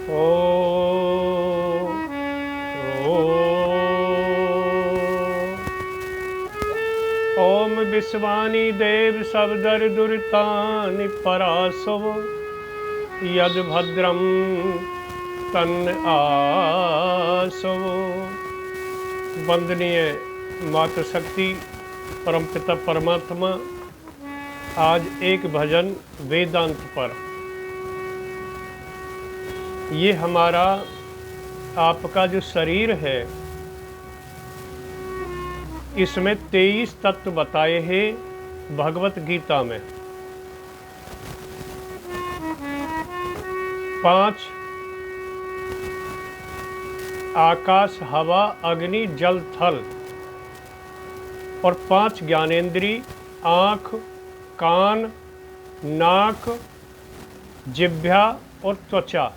ओ ओम विश्वानी देव सबदर दुर्तानि परासव यद भद्रम तन्न आसव। वंदनीय मातृशक्ति परमपिता परमात्मा, आज एक भजन वेदांत पर। ये हमारा आपका जो शरीर है, इसमें 23 तत्व बताए हैं भगवत गीता में। 5 आकाश हवा अग्नि जल थल, और 5 ज्ञानेंद्री आँख कान नाक जिह्वा और त्वचा,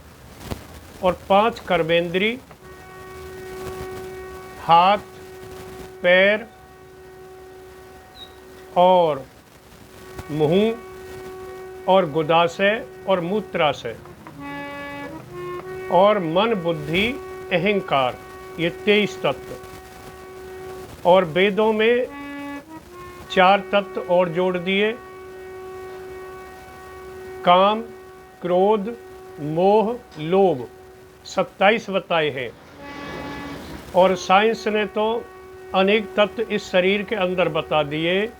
और 5 कर्मेंद्री हाथ पैर और मुंह और गुदाशय और मूत्राशय, और मन बुद्धि अहंकार, ये 23 तत्व। और वेदों में 4 तत्व और जोड़ दिए, काम क्रोध मोह लोभ, 27 बताए हैं। और साइंस ने तो अनेक तत्व इस शरीर के अंदर बता दिए,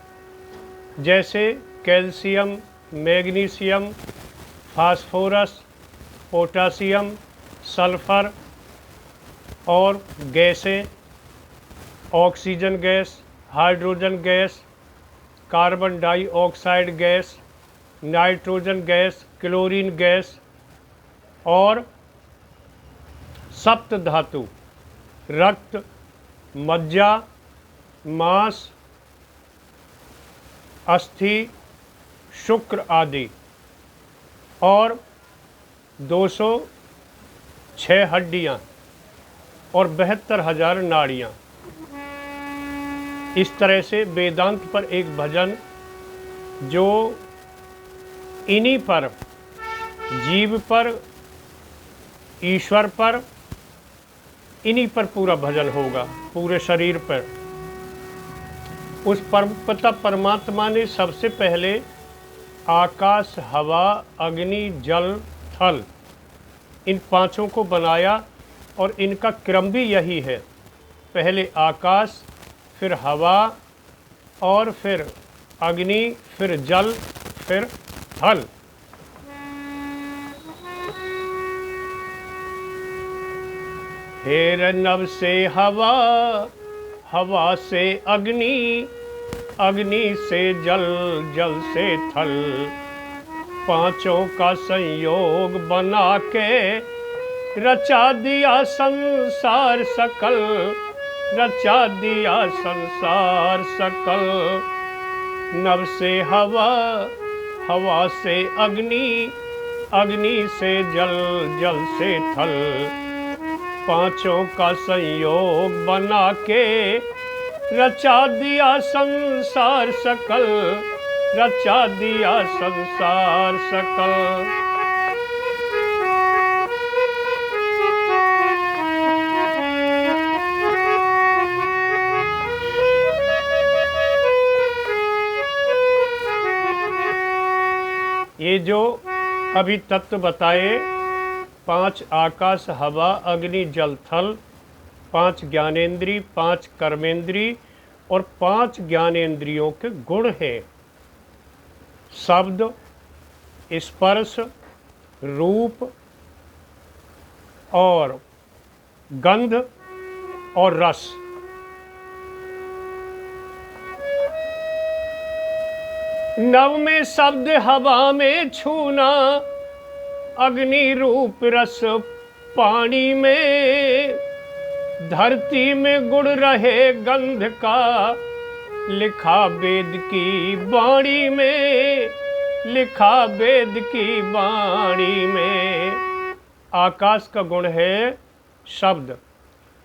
जैसे calcium magnesium phosphorus potassium sulphur, और गैसें oxygen gas hydrogen gas carbon dioxide gas nitrogen gas chlorine gas, और सप्त धातु रक्त मज्जा मांस अस्थि शुक्र आदि, और 206 हड्डियां और 72,000 नाड़ियां। इस तरह से वेदांत पर एक भजन, जो इन्हीं पर जीव पर ईश्वर पर इन्हीं पर पूरा भजन होगा, पूरे शरीर पर। उस परमपिता परमात्मा ने सबसे पहले आकाश हवा अग्नि जल थल, इन 5 को बनाया, और इनका क्रम भी यही है, पहले आकाश फिर हवा और फिर अग्नि फिर जल फिर थल। हेर नभ से हवा हवा से अग्नि अग्नि से जल जल से थल, 5 का संयोग बना के रचा दिया संसार सकल, रचा दिया संसार सकल। नभ से हवा हवा से अग्नि अग्नि से जल जल से थल, 5 का संयोग बना के रचा दिया संसार सकल, रचा दिया संसार सकल। ये जो अभी तत्व बताए, 5 आकाश हवा अग्नि जल थल, 5 ज्ञानेंद्री 5 कर्मेंद्री और 5 ज्ञानेंद्रियों के गुण हैं। शब्द स्पर्श रूप और गंध और रस। नव में शब्द हवा में छूना, अग्नि रूप रस पानी में, धरती में गुण रहे गंध का, लिखा वेद की वाणी में, लिखा वेद की वाणी में। आकाश का गुण है शब्द,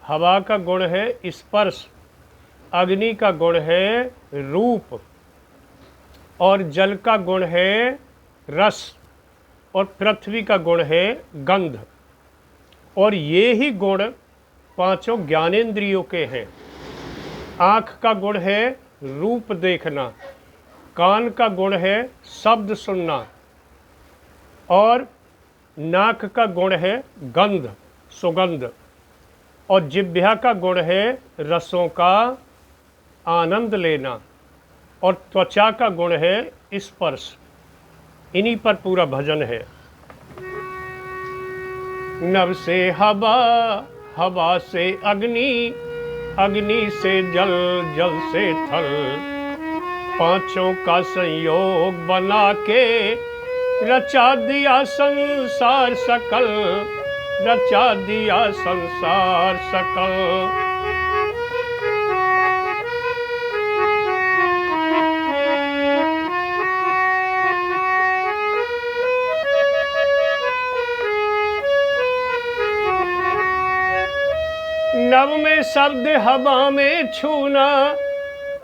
हवा का गुण है स्पर्श, अग्नि का गुण है रूप, और जल का गुण है रस, और पृथ्वी का गुण है गंध। और ये ही गुण पांचों ज्ञानेंद्रियों के हैं। आँख का गुण है रूप देखना, कान का गुण है शब्द सुनना, और नाक का गुण है गंध सुगंध, और जिह्वा का गुण है रसों का आनंद लेना, और त्वचा का गुण है स्पर्श। इन्हीं पर पूरा भजन है। नभ से हवा, हवा से अग्नि, अग्नि से जल, जल से थल, पांचों का संयोग बना के रचा दिया संसार सकल, रचा दिया संसार सकल। नभ में शब्द हवा में छूना,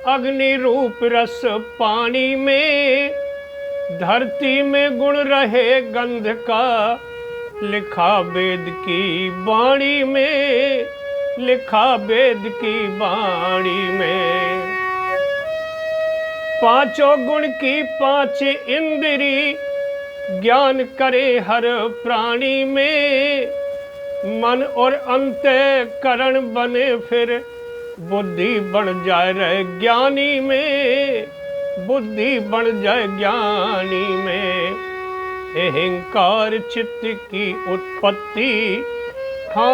अग्नि रूप रस पानी में, धरती में गुण रहे गंध का, लिखा वेद की वाणी में, लिखा वेद की वाणी में। पांचों गुण की पांच इंद्री, ज्ञान करे हर प्राणी में, मन और अंतःकरण बने फिर बुद्धि बन जाए रहे ज्ञानी में, बुद्धि बन जाए ज्ञानी में। अहंकार चित्त की उत्पत्ति, हाँ,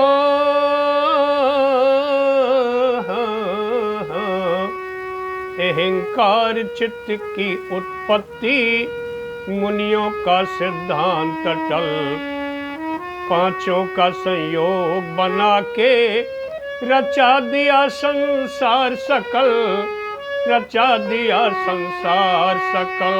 हाँ, हाँ। अहंकार चित्त की उत्पत्ति, मुनियों का सिद्धांत अटल, पांचों का संयोग बना के रचा दिया संसार सकल, रचा दिया संसार सकल।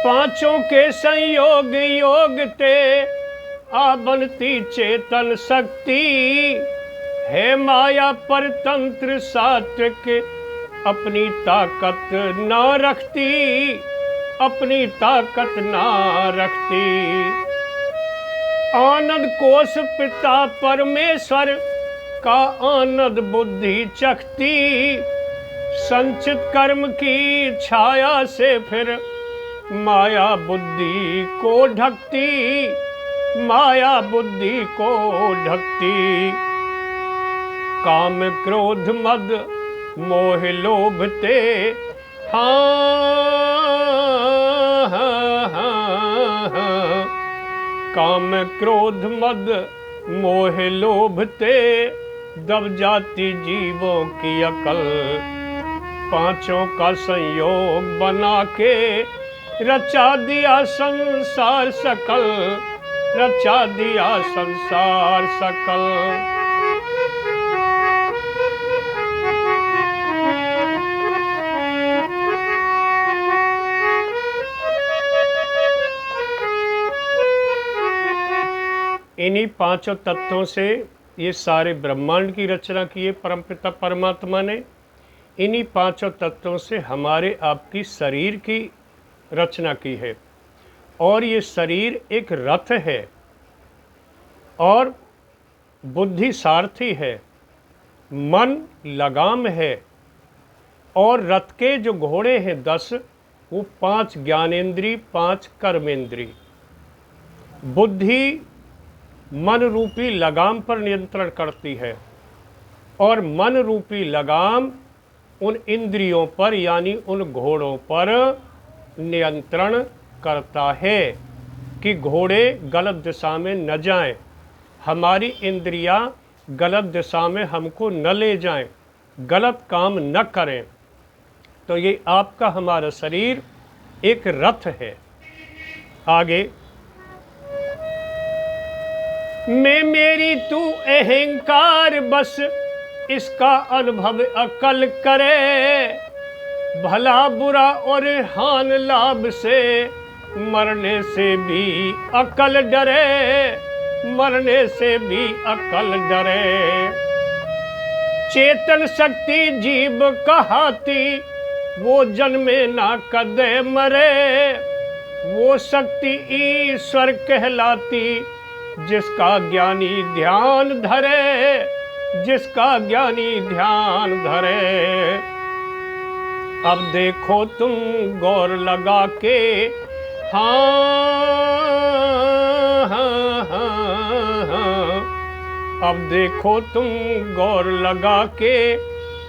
पांचों के संयोग योग ते आ बनती चेतन शक्ति, है माया पर तंत्र सात्विक अपनी ताकत ना रखती, अपनी ताकत ना रखती। आनंद कोश पिता परमेश्वर का आनंद बुद्धि चखती, संचित कर्म की छाया से फिर माया बुद्धि को ढकती, माया बुद्धि को ढकती। काम क्रोध मद मोह लोभ ते, हाँ, हाँ, हाँ, हाँ। काम क्रोध मद मोह लोभ ते दब जाती जीवों की अकल, पांचों का संयोग बना के रचा दिया संसार सकल, रचा दिया संसार सकल। इन्हीं पांचों तत्वों से ये सारे ब्रह्मांड की रचना की है परमपिता परमात्मा ने। इन्हीं पांचों तत्वों से हमारे आपकी शरीर की रचना की है, और ये शरीर एक रथ है और बुद्धि सारथी है, मन लगाम है, और रथ के जो घोड़े हैं 10, वो 5 ज्ञानेंद्री 5 कर्मेंद्री। बुद्धि मन रूपी लगाम पर नियंत्रण करती है, और मन रूपी लगाम उन इंद्रियों पर यानी उन घोड़ों पर नियंत्रण करता है कि घोड़े गलत दिशा में न जाएं, हमारी इंद्रियां गलत दिशा में हमको न ले जाएं, गलत काम न करें। तो ये आपका हमारा शरीर एक रथ है। आगे, मैं मेरी तू अहंकार बस इसका अनुभव अकल करे, भला बुरा और हान लाभ से मरने से भी अकल डरे, मरने से भी अकल डरे। चेतन शक्ति जीव कहाती, वो जन्मे ना कदे मरे। वो शक्ति ईश्वर कहलाती, जिसका ज्ञानी ध्यान धरे, जिसका ज्ञानी ध्यान धरे। अब देखो तुम गौर लगा के, हाँ हाँ हाँ हाँ। अब देखो तुम गौर लगा के,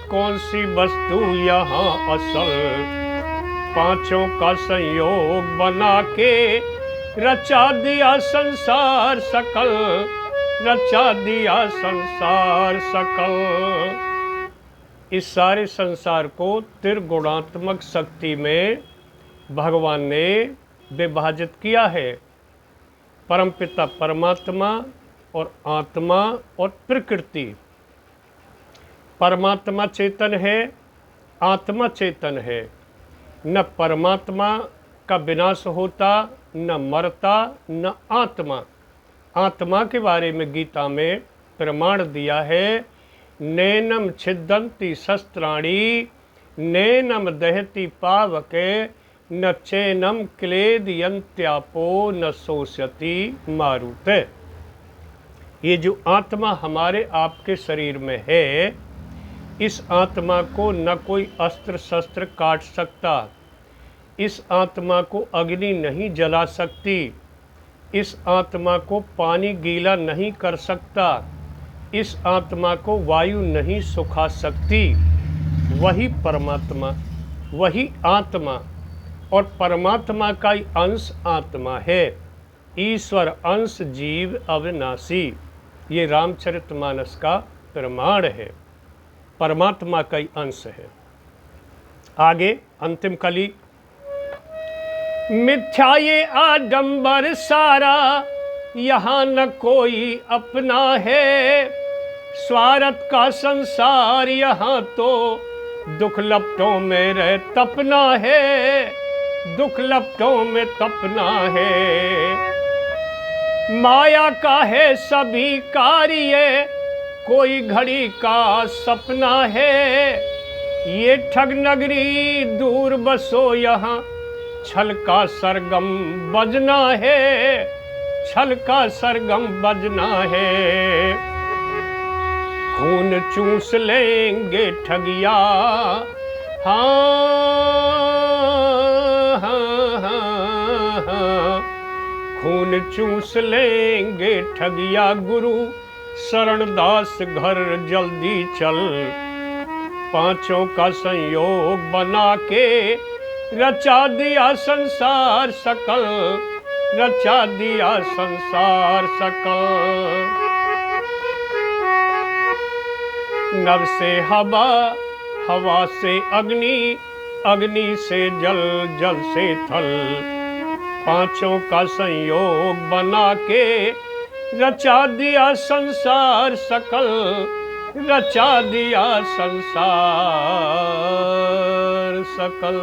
कौन सी वस्तु यहाँ असल। पांचों का संयोग बना के रचा दिया संसार सकल, रचा दिया संसार सकल। इस सारे संसार को त्रिगुणात्मक शक्ति में भगवान ने विभाजित किया है। परमपिता परमात्मा और आत्मा और प्रकृति। परमात्मा चेतन है, आत्मा चेतन है। न परमात्मा का विनाश होता, न मरता, न आत्मा। आत्मा के बारे में गीता में प्रमाण दिया है, नैनम छिद्दन्ति शस्त्राणि, नैनम दहति पावके, न चैनम क्लेदयन्त्यापो, न शोषयति मारुते। ये जो आत्मा हमारे आपके शरीर में है, इस आत्मा को न कोई अस्त्र शस्त्र काट सकता, इस आत्मा को अग्नि नहीं जला सकती, इस आत्मा को पानी गीला नहीं कर सकता, इस आत्मा को वायु नहीं सुखा सकती। वही परमात्मा, वही आत्मा और परमात्मा का ही अंश आत्मा है। ईश्वर अंश जीव अविनाशी, ये रामचरितमानस का प्रमाण है। परमात्मा का ही अंश है। आगे अंतिम कली। मिथ्या ये आडंबर सारा, यहाँ न कोई अपना है। स्वार्थ का संसार यहाँ तो, दुख लपटों में रह तपना है, दुख लपटों में तपना है। माया का है सभी कार्य, कोई घड़ी का सपना है। ये ठग नगरी दूर बसो यहाँ, छल का सरगम बजना है, छल का सरगम बजना है। खून चूस लेंगे ठगिया, हाँ हाँ हाँ हाँ। खून चूस लेंगे ठगिया, गुरु शरणदास घर जल्दी चल। पांचों का संयोग बना के रचा दिया संसार सकल, रचा दिया संसार सकल। नभ से हवा, हवा से अग्नि, अग्नि से जल, जल से थल। पांचों का संयोग बना के रचा दिया संसार सकल, रचा दिया संसार सकल।